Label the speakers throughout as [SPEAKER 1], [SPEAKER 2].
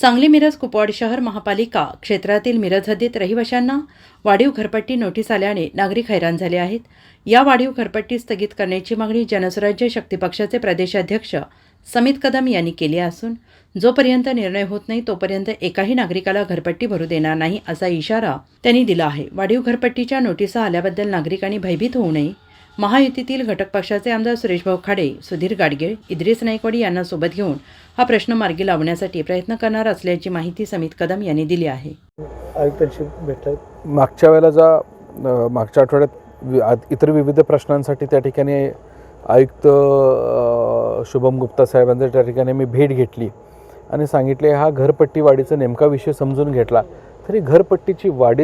[SPEAKER 1] सांगली मिरज कुपवाड शहर महापालिका क्षेत्रातील मिरज हद्दीत रहिवाशांना वाढीव घरपट्टी नोटीस आल्याने नागरिक हैराण झाले आहेत. या वाढीव घरपट्टी स्थगित करण्याची मागणी जनसुराज्य शक्ती पक्षाचे प्रदेशाध्यक्ष समित कदम यांनी केली असून जोपर्यंत निर्णय होत नाही तोपर्यंत एकाही नागरिकाला घरपट्टी भरू देणार नाही असा इशारा त्यांनी दिला आहे. वाढीव घरपट्टीच्या नोटिसा आल्याबद्दल नागरिकांनी भयभीत होऊ नये. महायुतीतील घटक पक्षाचे आमदार सुरेशभाऊ खाडे, सुधीर गाडगीळ, इद्रिस नाईकवाडी यांना सोबत घेऊन हा प्रश्न मार्गी लावण्यासाठी प्रयत्न करणार असल्याची माहिती समित कदम यांनी दिली आहे.
[SPEAKER 2] आयुक्तांशी भेटत मागच्या वेळेला मागच्या आठवड्यात इतर विविध प्रश्नांसाठी त्या ठिकाणी आयुक्त शुभम गुप्ता साहेबांच्या त्या ठिकाणी मी भेट घेतली आणि सांगितले हा घरपट्टी वाढीचा नेमका विषय समजून घेतला तरी घरपट्टीची वाढ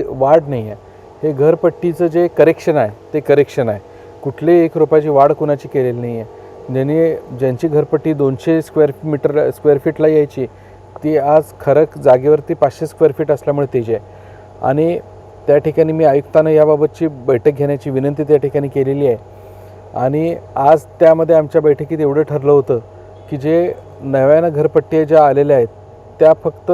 [SPEAKER 2] नाही आहे. हे घरपट्टीचं जे करेक्शन आहे ते करेक्शन आहे. कुठली 1 रुपयाची वाढ कुणाची केलेली नाही आहे. ज्यांची घरपट्टी 200 स्क्वेअर फीटला यायची ती आज खरं जागेवरती 500 स्क्वेअर फीट असल्यामुळे त्याची आहे. आणि त्या ठिकाणी मी आयुक्तांना याबाबतची बैठक घेण्याची विनंती त्या ठिकाणी केलेली आहे. आणि आज त्यामध्ये आमच्या बैठकीत एवढं ठरलं होतं की जे नव्यानं घरपट्टी ज्या आलेल्या आहेत त्या फक्त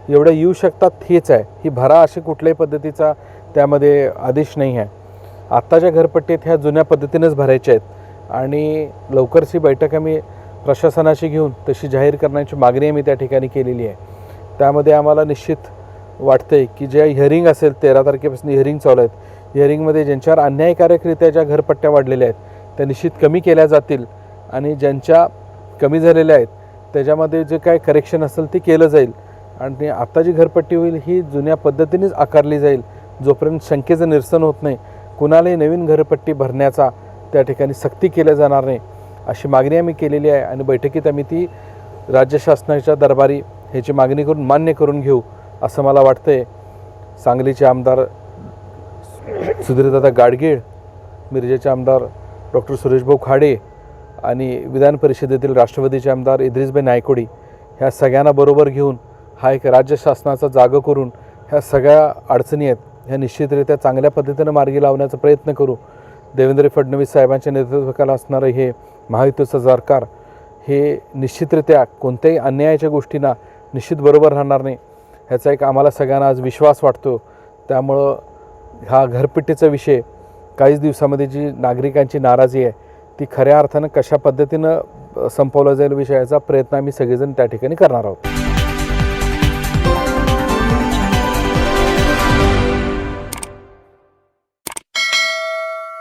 [SPEAKER 2] एवढ्या येऊ शकतात हेच आहे. ही भरा अशी कुठल्याही पद्धतीचा त्यामध्ये आदेश नाही आहे. आत्ताच्या घरपट्टीत ह्या जुन्या पद्धतीनेच भरायच्या आहेत आणि लवकरच ही बैठक आम्ही प्रशासनाशी घेऊन तशी जाहीर करण्याची मागणी आम्ही त्या ठिकाणी केलेली आहे. त्यामध्ये आम्हाला निश्चित वाटतंय की ज्या हिअरिंग असेल 13 तारखेपासून हिअरिंग चालू आहेत. हिअरिंगमध्ये ज्यांच्यावर अन्यायकारकरित्या ज्या घरपट्ट्या वाढलेल्या आहेत त्या निश्चित कमी केल्या जातील आणि ज्यांच्या कमी झालेल्या आहेत त्याच्यामध्ये जे काय करेक्शन असेल ते केलं जाईल. आणि आता जी घरपट्टी होईल ही जुन्या पद्धतीनेच आकारली जाईल जोपर्यंत शंकेचं निरसन होत नाही. कुणालाही नवीन घरपट्टी भरण्याचा त्या ठिकाणी सक्ती केल्या जाणार नाही अशी मागणी आम्ही केलेली आहे. आणि बैठकीत आम्ही ती राज्य शासनाच्या दरबारी ह्याची मागणी करून मान्य करून घेऊ असं मला वाटतं आहे. सांगलीचे आमदार सुधीरदादा गाडगीळ, मिरजेचे आमदार डॉक्टर सुरेशभाऊ खाडे आणि विधान परिषदेतील राष्ट्रवादीचे आमदार इद्रिसभाई नाईकवाडी ह्या सगळ्यांना बरोबर घेऊन हा एक राज्य शासनाचा जागा करून ह्या सगळ्या अडचणी आहेत ह्या निश्चितरित्या चांगल्या पद्धतीनं मार्गी लावण्याचा प्रयत्न करू. देवेंद्र फडणवीस साहेबांच्या नेतृत्वाखाली असणारं हे महायुतीचं सरकार हे निश्चितरित्या कोणत्याही अन्यायाच्या गोष्टींना निश्चित बरोबर राहणार नाही ह्याचा एक आम्हाला सगळ्यांना आज विश्वास वाटतो. त्यामुळं हा घरपट्टीचा विषय काहीच दिवसामध्ये जी नागरिकांची नाराजी आहे ती खऱ्या अर्थानं कशा पद्धतीनं संपवला जाईल विषयाचा प्रयत्न आम्ही सगळेजण त्या ठिकाणी करणार आहोत.